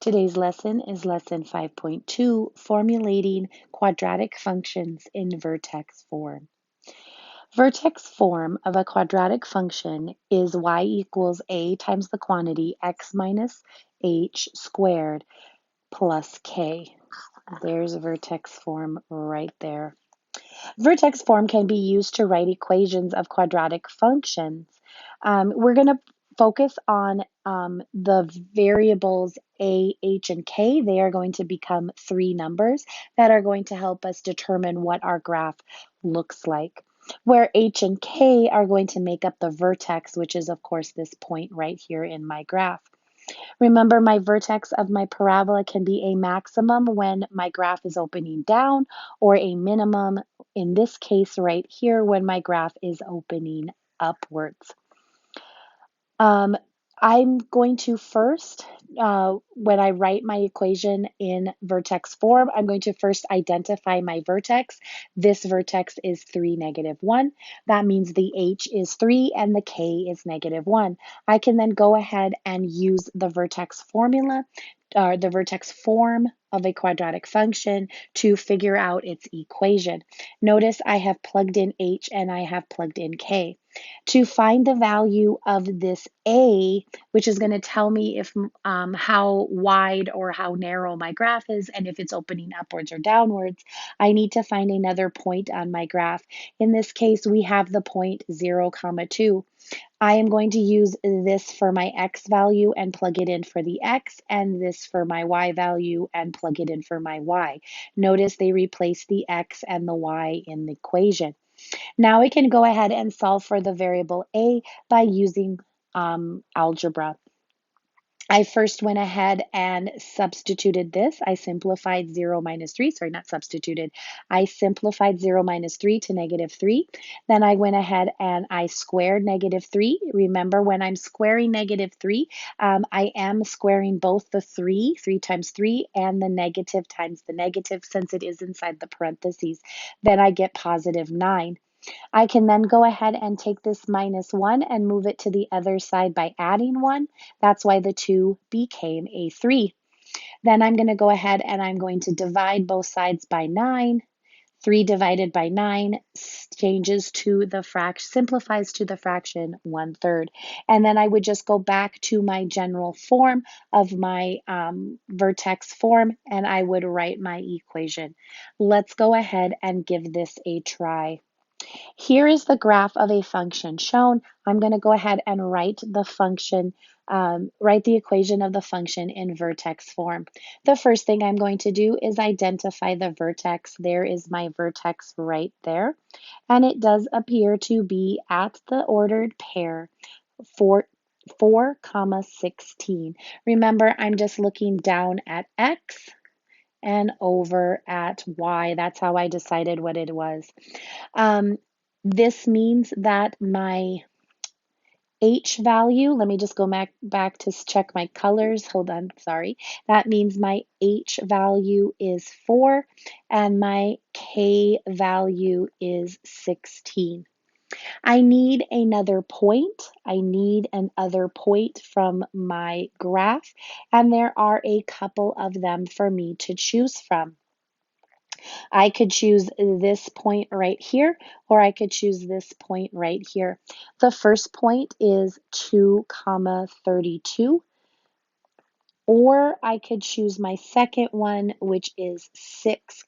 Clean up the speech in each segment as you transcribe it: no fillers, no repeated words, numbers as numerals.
Today's lesson is lesson 5.2, Formulating Quadratic Functions in Vertex form. Vertex form of a quadratic function is y equals a times the quantity x minus h squared plus k. There's a vertex form right there. Vertex form can be used to write equations of quadratic functions. We're going to focus on the variables a, h, and k. They are going to become three numbers that are going to help us determine what our graph looks like. Where h and k are going to make up the vertex, which is, of course, this point right here in my graph. Remember, my vertex of my parabola can be a maximum when my graph is opening down, or a minimum, in this case right here, when my graph is opening upwards. I'm going to first, when I write my equation in vertex form, I'm going to first identify my vertex. This vertex is 3, -1. That means the h is 3 and the k is -1. I can then go ahead and use the vertex formula, or the vertex form of a quadratic function to figure out its equation. Notice I have plugged in h and I have plugged in k. To find the value of this a, which is going to tell me if how wide or how narrow my graph is and if it's opening upwards or downwards, I need to find another point on my graph. In this case, we have the point 0, 2. I am going to use this for my x value and plug it in for the x, and this for my y value and plug it in for my y. Notice they replace the x and the y in the equation. Now we can go ahead and solve for the variable a by using algebra. I first went ahead and substituted this. I simplified 0 minus 3, sorry, not substituted. I simplified 0 minus 3 to -3. Then I went ahead and I squared -3. Remember, when I'm squaring -3, I am squaring both the 3 times 3, and the negative times the negative, since it is inside the parentheses. Then I get +9. I can then go ahead and take this -1 and move it to the other side by adding 1. That's why the 2 became a 3. Then I'm going to go ahead and I'm going to divide both sides by 9. 3 divided by 9 changes to the fraction, simplifies to the fraction 1/3. And then I would just go back to my general form of my vertex form, and I would write my equation. Let's go ahead and give this a try. Here is the graph of a function shown. I'm going to go ahead and write the function, write the equation of the function in vertex form. The first thing I'm going to do is identify the vertex. There is my vertex right there. And it does appear to be at the ordered pair 4, 16. Remember, I'm just looking down at x and over at y. That's how I decided what it was. This means that my h value, let me just go back to check my colors. Hold on, sorry. That means my h value is 4 and my k value is 16. I need another point. I need another point from my graph, and there are a couple of them for me to choose from. I could choose this point right here, or I could choose this point right here. The first point is 2, 32, or I could choose my second one, which is 6,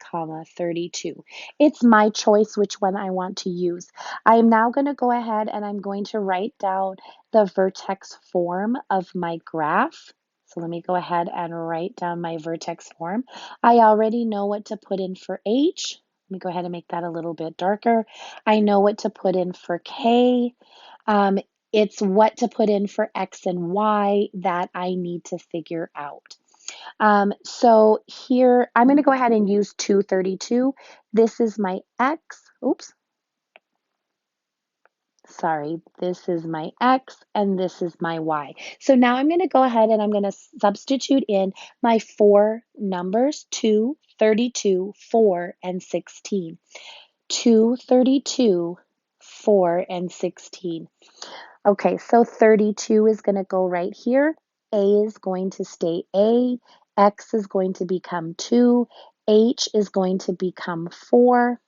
32. It's my choice which one I want to use. I am now going to go ahead and I'm going to write down the vertex form of my graph. So let me go ahead and write down my vertex form. I already know what to put in for h. Let me go ahead and make that a little bit darker. I know what to put in for k. It's what to put in for x and y that I need to figure out. So here, I'm going to go ahead and use 232. This is my x. Oops. Sorry, this is my x and this is my y. So now I'm going to go ahead and I'm going to substitute in my 4 numbers, 2, 32, 4, and 16. 2, 32, 4, and 16. Okay, so 32 is going to go right here. A is going to stay A. X is going to become 2, H is going to become 4,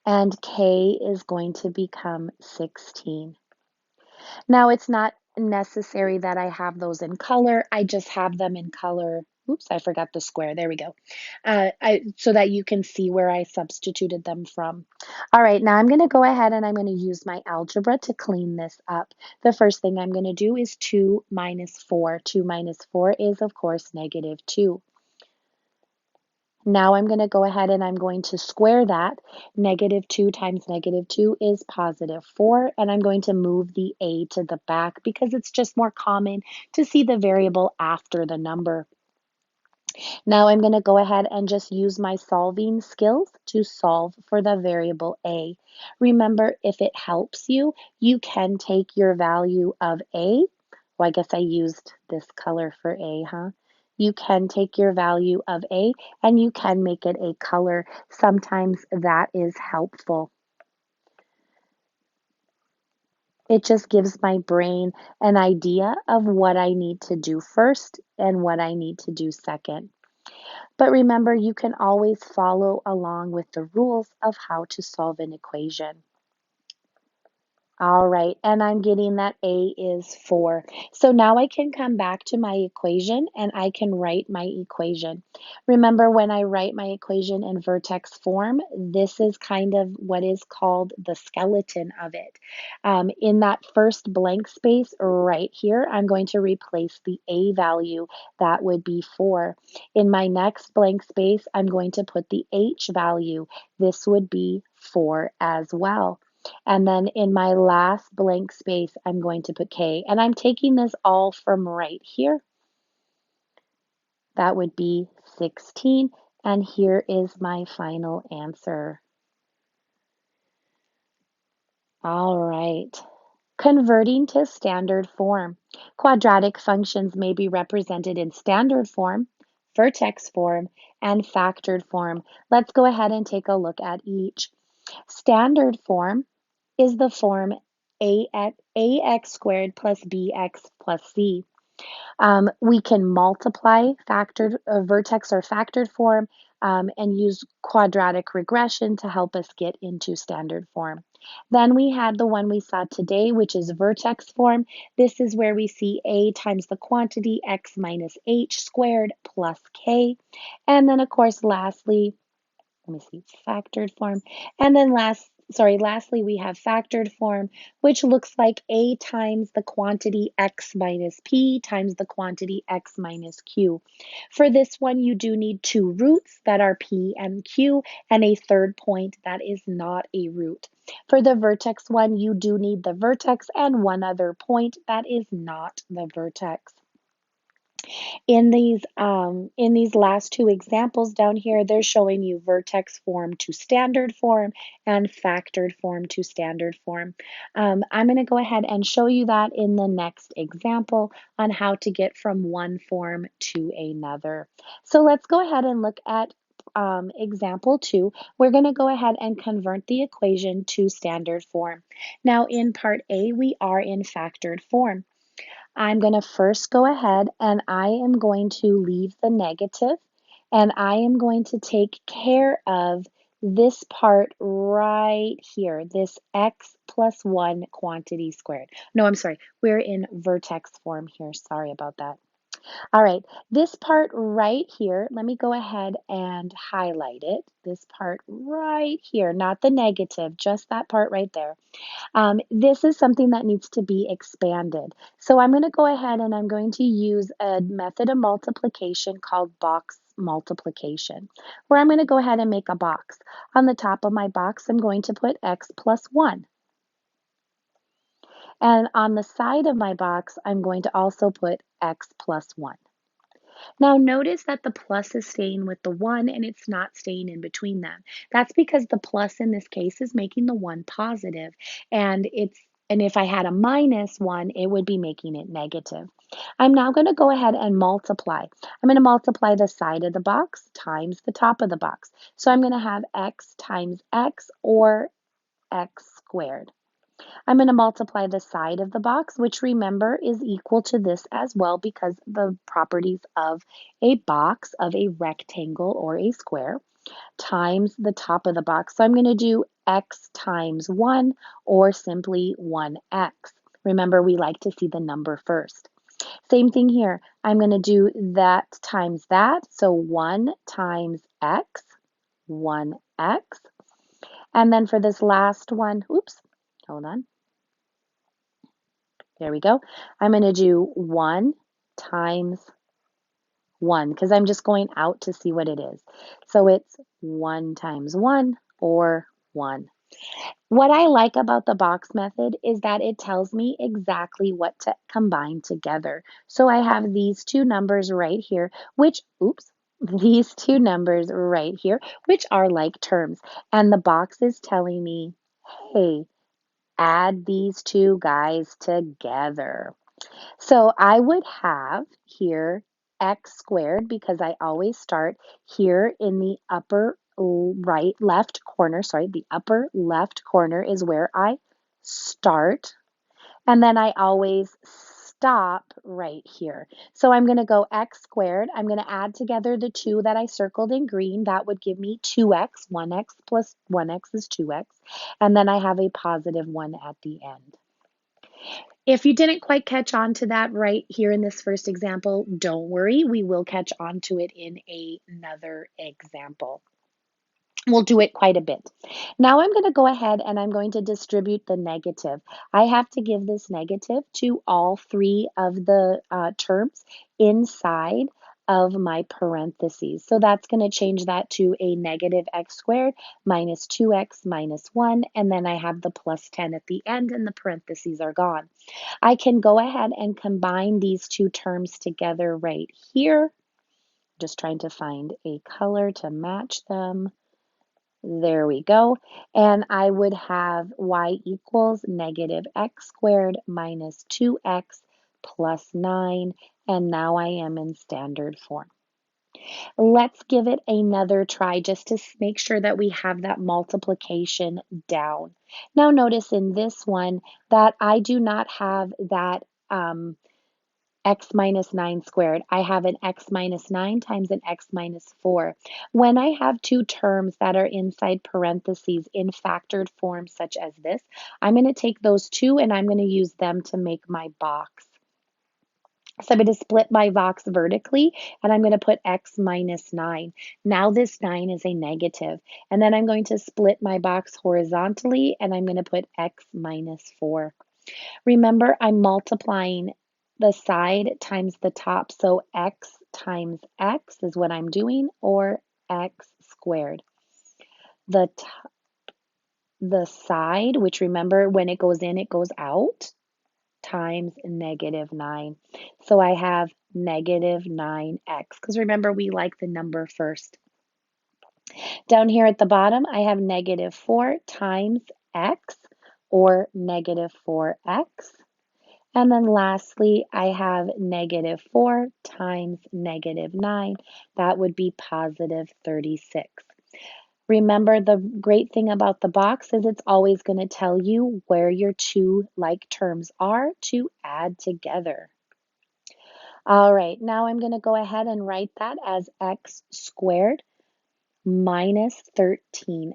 and K is going to become 16. Now, it's not necessary that I have those in color. I just have them in color. Oops, I forgot the square. There we go. So that you can see where I substituted them from. All right, now I'm going to go ahead and I'm going to use my algebra to clean this up. The first thing I'm going to do is 2 minus 4. 2 minus 4 is, of course, negative 2. Now I'm going to go ahead and I'm going to square that. Negative 2 times negative 2 is positive 4, and I'm going to move the a to the back because it's just more common to see the variable after the number. Now I'm going to go ahead and just use my solving skills to solve for the variable a. Remember, if it helps you, you can take your value of a. Well, I guess I used this color for a, huh? You can take your value of a and you can make it a color. Sometimes that is helpful. It just gives my brain an idea of what I need to do first and what I need to do second. But remember, you can always follow along with the rules of how to solve an equation. All right, and I'm getting that a is 4. So now I can come back to my equation and I can write my equation. Remember, when I write my equation in vertex form, this is kind of what is called the skeleton of it. In that first blank space right here, I'm going to replace the a value. That would be 4. In my next blank space, I'm going to put the h value. This would be 4 as well. And then in my last blank space, I'm going to put K. And I'm taking this all from right here. That would be 16. And here is my final answer. All right. Converting to standard form. Quadratic functions may be represented in standard form, vertex form, and factored form. Let's go ahead and take a look at each. Standard form is the form ax squared plus bx plus c. We can multiply factored vertex or factored form and use quadratic regression to help us get into standard form. Then we had the one we saw today, which is vertex form. This is where we see a times the quantity x minus h squared plus k. And then, of course, lastly, let me see, factored form. And then lastly, we have factored form, which looks like a times the quantity x minus p times the quantity x minus q. For this one, you do need two roots that are p and q, and a third point that is not a root. For the vertex one, you do need the vertex and one other point that is not the vertex. In these last two examples down here, they're showing you vertex form to standard form and factored form to standard form. I'm going to go ahead and show you that in the next example on how to get from one form to another. So let's go ahead and look at example 2. We're going to go ahead and convert the equation to standard form. Now in part A, we are in factored form. I'm going to first go ahead and I am going to leave the negative and I am going to take care of this part right here, this x plus 1 quantity squared. No, I'm sorry, we're in vertex form here. Sorry about that. All right, this part right here, let me go ahead and highlight it. This part right here, not the negative, just that part right there. This is something that needs to be expanded. So I'm going to go ahead and I'm going to use a method of multiplication called box multiplication, where I'm going to go ahead and make a box. On the top of my box, I'm going to put x plus 1. And on the side of my box, I'm going to also put x plus 1. Now notice that the plus is staying with the 1 and it's not staying in between them. That's because the plus in this case is making the 1 positive, and if I had a minus 1, it would be making it negative. I'm now going to go ahead and multiply. I'm going to multiply the side of the box times the top of the box. So I'm going to have x times x, or x squared. I'm going to multiply the side of the box, which remember is equal to this as well because the properties of a box, of a rectangle or a square, times the top of the box. So I'm going to do x times 1 or simply 1x. Remember, we like to see the number first. Same thing here. I'm going to do that times that. So 1 times x, 1x. And then for this last one, oops, hold on. There we go. I'm going to do 1 times 1 because I'm just going out to see what it is. So it's 1 times 1 or 1. What I like about the box method is that it tells me exactly what to combine together. So I have these two numbers right here, which, oops, these two numbers right here, which are like terms. And the box is telling me, hey, add these two guys together. So I would have here x squared because I always start here in the upper left corner. Sorry, the upper left corner is where I start. And then I always stop right here. So I'm going to go x squared. I'm going to add together the two that I circled in green. That would give me 2x. 1x plus 1x is 2x. And then I have a positive 1 at the end. If you didn't quite catch on to that right here in this first example, don't worry, we will catch on to it in another example. We'll do it quite a bit. Now I'm going to go ahead and I'm going to distribute the negative. I have to give this negative to all three of the terms inside of my parentheses. So that's going to change that to a negative x squared minus 2x minus 1, and then I have the plus 10 at the end and the parentheses are gone. I can go ahead and combine these two terms together right here. Just trying to find a color to match them. There we go. And I would have y equals negative x squared minus 2x plus 9. And now I am in standard form. Let's give it another try just to make sure that we have that multiplication down. Now notice in this one that I do not have that x minus 9 squared. I have an x minus 9 times an x minus 4. When I have two terms that are inside parentheses in factored form such as this, I'm going to take those two and I'm going to use them to make my box. So I'm going to split my box vertically and I'm going to put x minus 9. Now this 9 is a negative. And then I'm going to split my box horizontally and I'm going to put x minus 4. Remember, I'm multiplying the side times the top. So x times x is what I'm doing, or x squared. The side, which remember when it goes in, it goes out, times negative 9. So I have negative 9x, because remember, we like the number first. Down here at the bottom, I have negative 4 times x, or negative 4x. And then lastly, I have negative 4 times negative 9. That would be positive 36. Remember, the great thing about the box is it's always going to tell you where your two like terms are to add together. All right, now I'm going to go ahead and write that as x squared minus 13x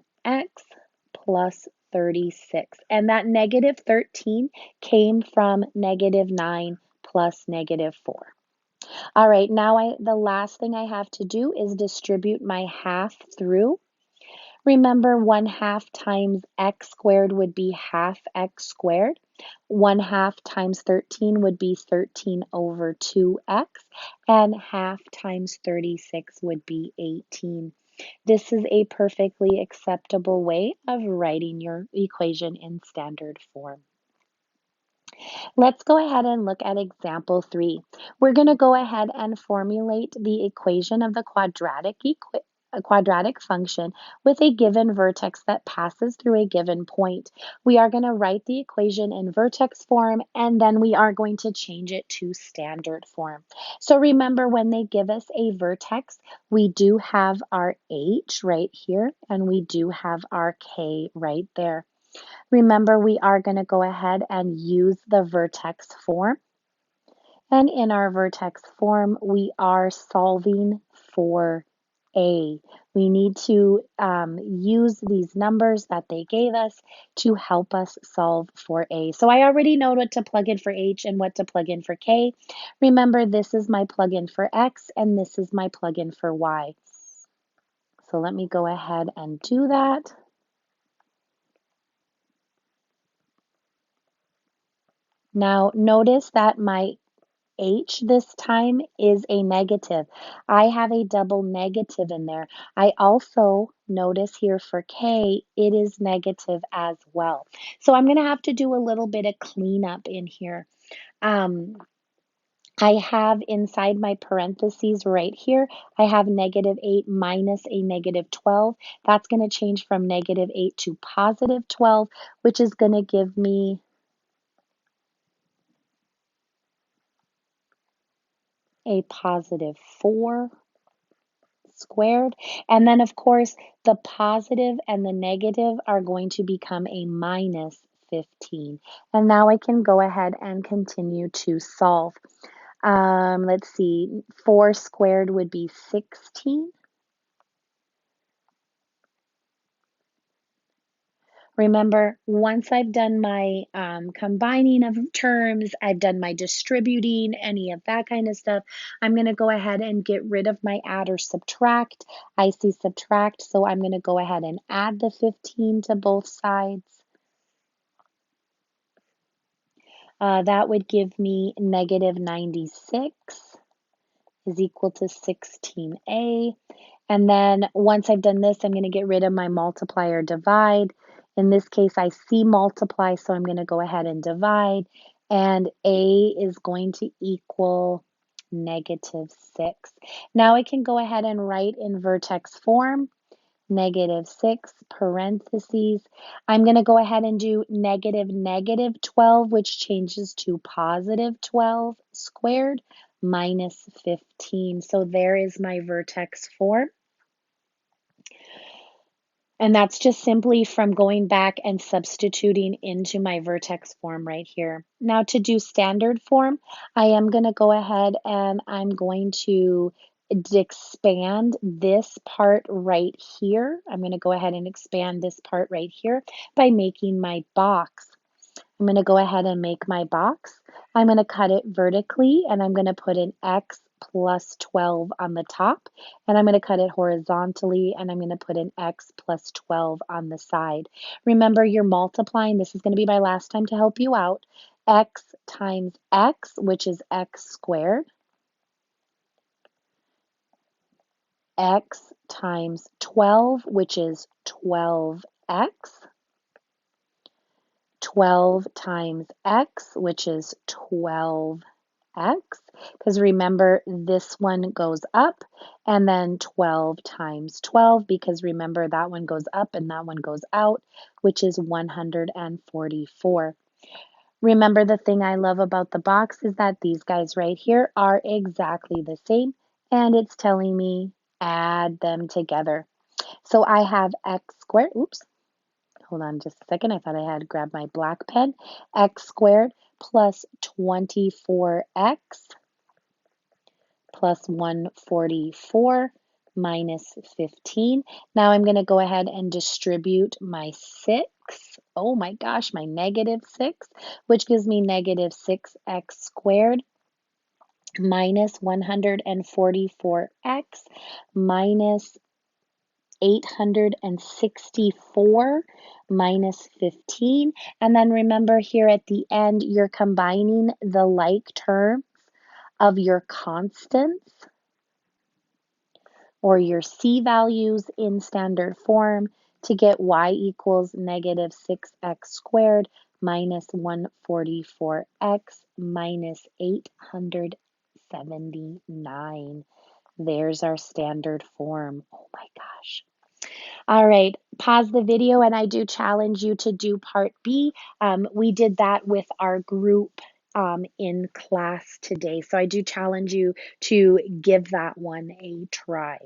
plus 36. And that negative 13 came from negative 9 plus negative 4. All right, now the last thing I have to do is distribute my half through. Remember, 1/2 times x squared would be half x squared. 1/2 times 13 would be 13 over 2x. And half times 36 would be 18. This is a perfectly acceptable way of writing your equation in standard form. Let's go ahead and look at example 3. We're going to go ahead and formulate the equation of the quadratic function with a given vertex that passes through a given point. We are going to write the equation in vertex form and then we are going to change it to standard form. So remember, when they give us a vertex, we do have our h right here and we do have our k right there. Remember, we are going to go ahead and use the vertex form. And in our vertex form, we are solving for A. We need to use these numbers that they gave us to help us solve for A. So I already know what to plug in for H and what to plug in for K. Remember, this is my plug-in for X and this is my plug-in for Y. So let me go ahead and do that. Now notice that my H this time is a negative. I have a double negative in there. I also notice here for K, it is negative as well. So I'm going to have to do a little bit of cleanup in here. I have inside my parentheses right here, I have -8 minus a -12. That's going to change from -8 to +12, which is going to give me a +4 squared. And then, of course, the positive and the negative are going to become a -15. And now I can go ahead and continue to solve. Let's see, 4 squared would be 16. Remember, once I've done my combining of terms, I've done my distributing, any of that kind of stuff, I'm going to go ahead and get rid of my add or subtract. I see subtract, so I'm going to go ahead and add the 15 to both sides. That would give me -96 is equal to 16a. And then once I've done this, I'm going to get rid of my multiply or divide. In this case, I see multiply, so I'm going to go ahead and divide. And A is going to equal -6. Now I can go ahead and write in vertex form, -6 parentheses. I'm going to go ahead and do -12, which changes to +12 squared minus 15. So there is my vertex form. And that's just simply from going back and substituting into my vertex form right here. Now to do standard form, I am going to go ahead and I'm going to expand this part right here. I'm going to go ahead and expand this part right here by making my box. I'm going to go ahead and make my box. I'm going to cut it vertically and I'm going to put an X plus 12 on the top, and I'm going to cut it horizontally and I'm going to put an X plus 12 on the side. Remember, you're multiplying. This is going to be my last time to help you out. X times X, which is X squared. X times 12, which is 12X. 12 times X, which is 12X, because remember this one goes up, and then 12 times 12, because remember that one goes up and that one goes out, which is 144. Remember, the thing I love about the box is that these guys right here are exactly the same, and it's telling me add them together. So I have X squared, oops, hold on just a second. I thought I had grabbed my black pen. X squared plus 24X plus 144 minus 15. Now I'm going to go ahead and distribute my 6. Oh my gosh, my -6, which gives me -6x squared minus 144x minus 864 minus 15. And then remember, here at the end, you're combining the like terms of your constants or your C values in standard form to get y equals -6x squared minus 144x minus 879. There's our standard form. Oh my gosh. All right, pause the video and I do challenge you to do part B. We did that with our group in class today. So I do challenge you to give that one a try.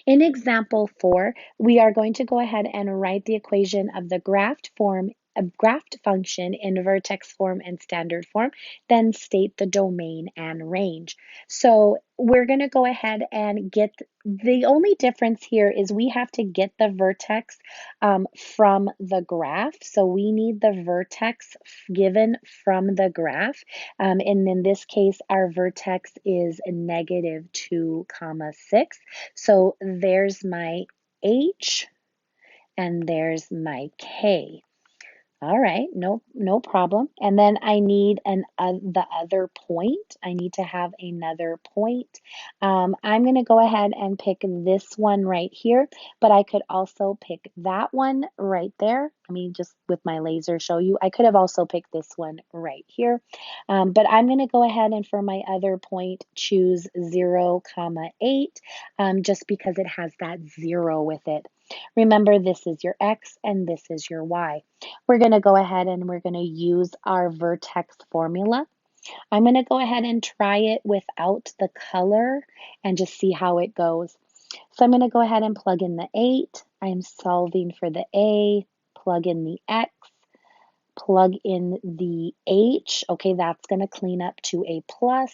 In example 4, we are going to go ahead and write the equation of the graphed function in vertex form and standard form, then state the domain and range. So we're going to go ahead and get, the only difference here is we have to get the vertex from the graph. So we need the vertex given from the graph. And in this case, our vertex is -2, 6. So there's my H and there's my K. All right, no problem. And then I need the other point. I need to have another point. I'm going to go ahead and pick this one right here, but I could also pick that one right there. Let me just with my laser show you. I could have also picked this one right here, but I'm going to go ahead and for my other point choose 0, 8, just because it has that 0 with it. Remember, this is your X and this is your Y. We're going to go ahead and we're going to use our vertex formula. I'm going to go ahead and try it without the color and just see how it goes. So I'm going to go ahead and plug in the 8. I'm solving for the A, plug in the X, plug in the H. Okay, that's going to clean up to a plus.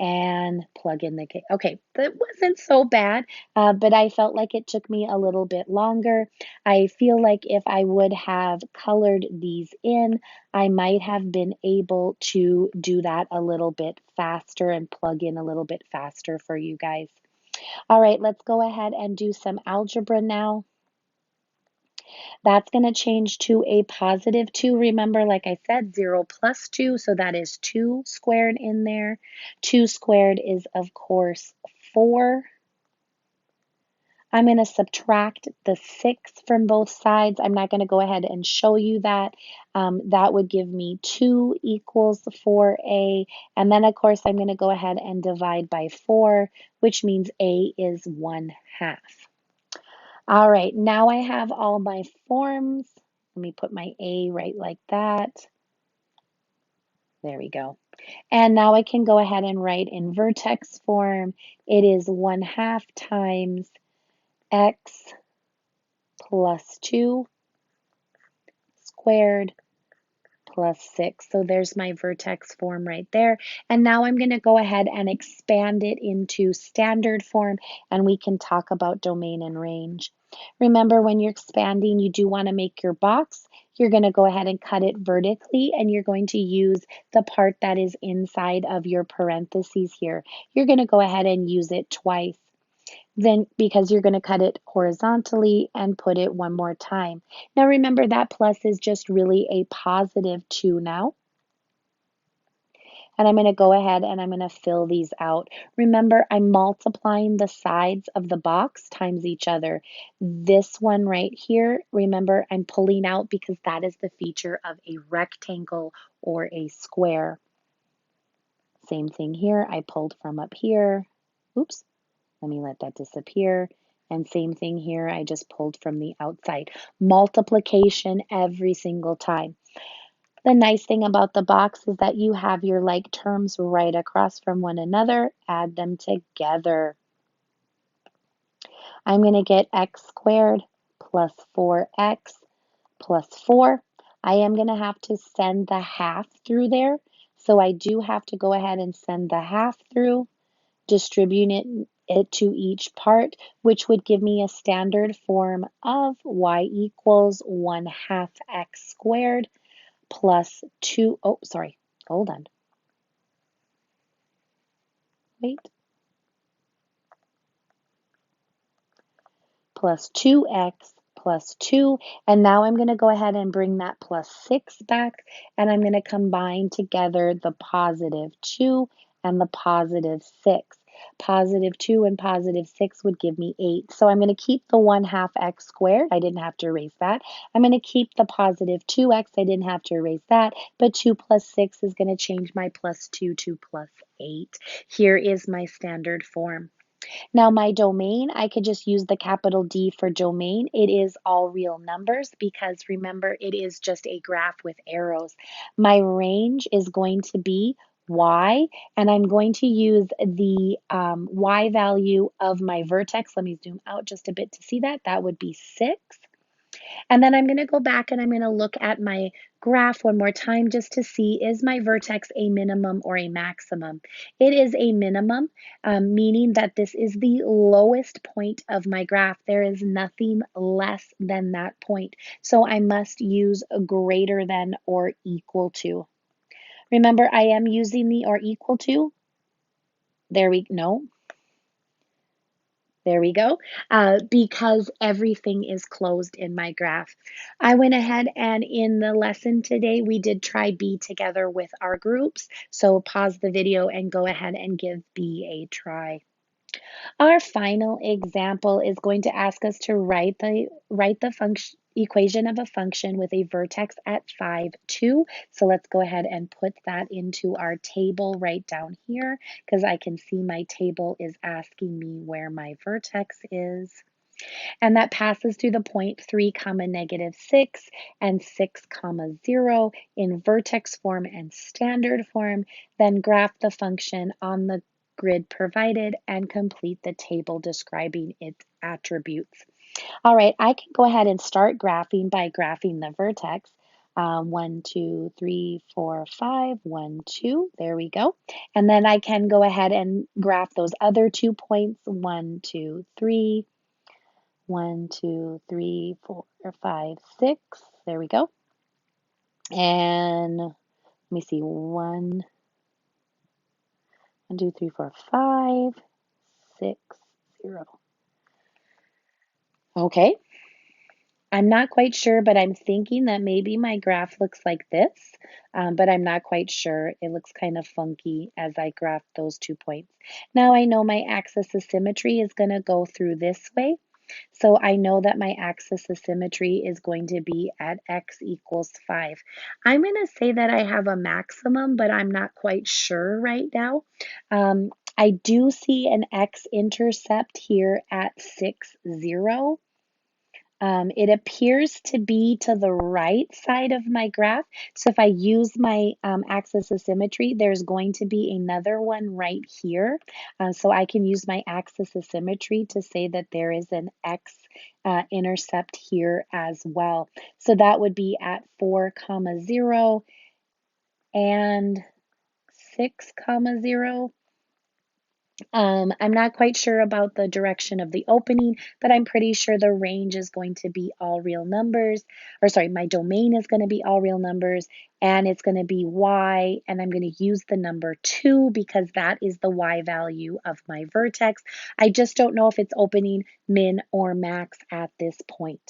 And plug in the K. Okay, that wasn't so bad, but I felt like it took me a little bit longer. I feel like if I would have colored these in, I might have been able to do that a little bit faster and plug in a little bit faster for you guys. All right, let's go ahead and do some algebra now. That's going to change to a +2. Remember, like I said, 0 plus 2, so that is 2 squared in there. 2 squared is, of course, 4. I'm going to subtract the 6 from both sides. I'm not going to go ahead and show you that. That would give me 2 equals 4a. And then, of course, I'm going to go ahead and divide by 4, which means a is 1/2. All right, now I have all my forms. Let me put my A right like that. There we go. And now I can go ahead and write in vertex form. It is 1/2 times x plus 2 squared plus 6. So there's my vertex form right there. And now I'm going to go ahead and expand it into standard form, and we can talk about domain and range. Remember, when you're expanding, you do want to make your box. You're going to go ahead and cut it vertically, and you're going to use the part that is inside of your parentheses here. You're going to go ahead and use it twice. Then, because you're going to cut it horizontally and put it one more time. Now remember, that plus is just really a +2 now. And I'm going to go ahead and I'm going to fill these out. Remember, I'm multiplying the sides of the box times each other. This one right here, remember, I'm pulling out because that is the feature of a rectangle or a square. Same thing here, I pulled from up here. Oops, let me let that disappear. And same thing here, I just pulled from the outside. Multiplication every single time. The nice thing about the box is that you have your like terms right across from one another. Add them together. I'm going to get x squared plus 4x plus 4. I am going to have to send the half through there. So I do have to go ahead and send the half through, distributing it to each part, which would give me a standard form of y equals 1/2 x squared plus 2, oh, sorry, hold on. Wait. Plus 2x plus 2. And now I'm going to go ahead and bring that plus 6 back. And I'm going to combine together the +2 and the +6. +2 and +6 would give me 8. So I'm going to keep the 1/2 x squared. I didn't have to erase that. I'm going to keep the +2x. I didn't have to erase that. But 2 plus 6 is going to change my +2 to +8. Here is my standard form. Now my domain, I could just use the capital D for domain. It is all real numbers because remember, it is just a graph with arrows. My range is going to be y, and I'm going to use the y value of my vertex. Let me zoom out just a bit to see that. That would be 6. And then I'm going to go back and I'm going to look at my graph one more time just to see, is my vertex a minimum or a maximum? It is a minimum, meaning that this is the lowest point of my graph. There is nothing less than that point. So I must use a greater than or equal to. Remember, I am using the or equal to. No, there we go, because everything is closed in my graph. I went ahead and in the lesson today, we did try B together with our groups. So pause the video and go ahead and give B a try. Our final example is going to ask us to write the function equation of a function with a vertex at 5, 2. So let's go ahead and put that into our table right down here because I can see my table is asking me where my vertex is. And that passes through the point 3 comma negative 6 and 6 comma 0 in vertex form and standard form. Then graph the function on the grid provided and complete the table describing its attributes. All right, I can go ahead and start graphing by graphing the vertex. 1, 2, 3, 4, 5, 1, 2. There we go. And then I can go ahead and graph those other 2 points. 1, 2, 3. 1, 2, 3, 4, 5, 6. There we go. And let me see. 1, 2, 3, 4, 5, 6, 0. Okay. I'm not quite sure, but I'm thinking that maybe my graph looks like this, but I'm not quite sure. It looks kind of funky as I graph those 2 points. Now I know my axis of symmetry is going to go through this way. So I know that my axis of symmetry is going to be at x equals 5. I'm going to say that I have a maximum, but I'm not quite sure right now. I do see an x-intercept here at 6, 0. It appears to be to the right side of my graph. So if I use my axis of symmetry, there's going to be another one right here. So I can use my axis of symmetry to say that there is an x intercept here as well. So that would be at 4, comma 0 and 6, comma 0. I'm not quite sure about the direction of the opening, but I'm pretty sure the range is going to be all real numbers, or sorry, my domain is going to be all real numbers, and it's going to be y, and I'm going to use the number 2 because that is the y value of my vertex. I just don't know if it's opening, min, or max at this point.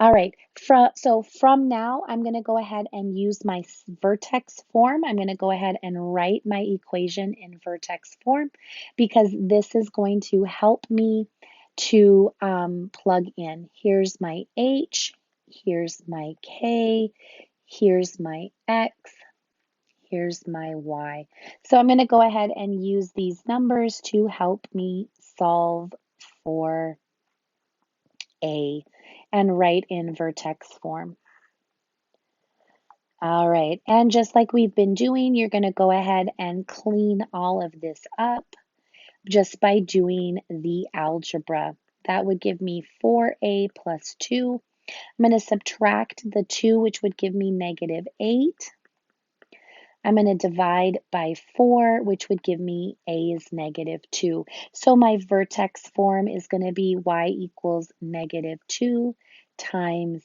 All right, so from now, I'm going to go ahead and use my vertex form. I'm going to go ahead and write my equation in vertex form because this is going to help me to plug in. Here's my H, here's my K, here's my X, here's my Y. So I'm going to go ahead and use these numbers to help me solve for A and write in vertex form. All right, and just like we've been doing, you're going to go ahead and clean all of this up just by doing the algebra. That would give me 4a plus 2. I'm going to subtract the 2, which would give me negative 8. I'm going to divide by 4, which would give me a is negative 2. So my vertex form is going to be y equals negative 2 times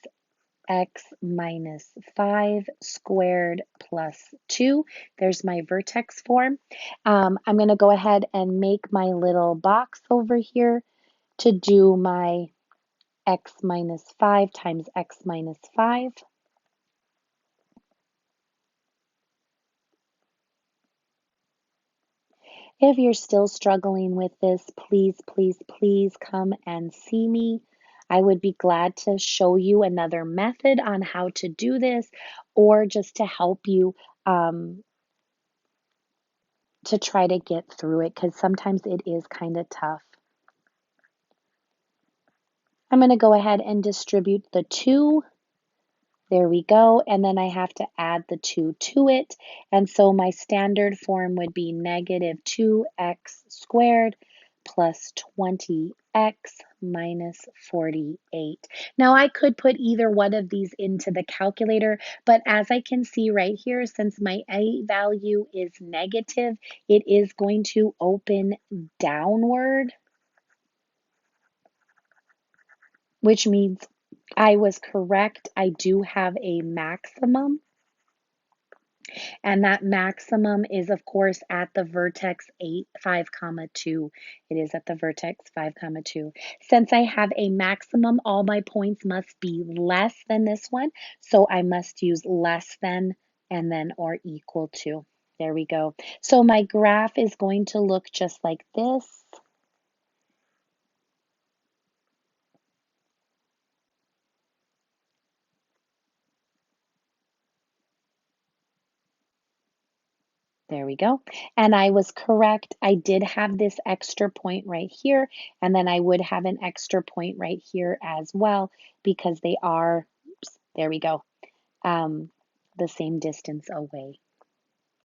x minus 5 squared plus 2. There's my vertex form. I'm going to go ahead and make my little box over here to do my x minus 5 times x minus 5. If you're still struggling with this, please, please, please come and see me. I would be glad to show you another method on how to do this or just to help you to try to get through it because sometimes it is kind of tough. I'm going to go ahead and distribute the 2 There we go. And then I have to add the 2 to it. And so my standard form would be negative 2x squared plus 20x minus 48. Now I could put either one of these into the calculator, but as I can see right here, since my a value is negative, it is going to open downward, which means I was correct. I do have a maximum. And that maximum is, of course, at the vertex 8, 5, comma 2. It is at the vertex 5, comma 2. Since I have a maximum, all my points must be less than this one. So I must use less than and then or equal to. There we go. So my graph is going to look just like this. There we go. And I was correct. I did have this extra point right here, and then I would have an extra point right here as well because they are, oops, there we go, the same distance away.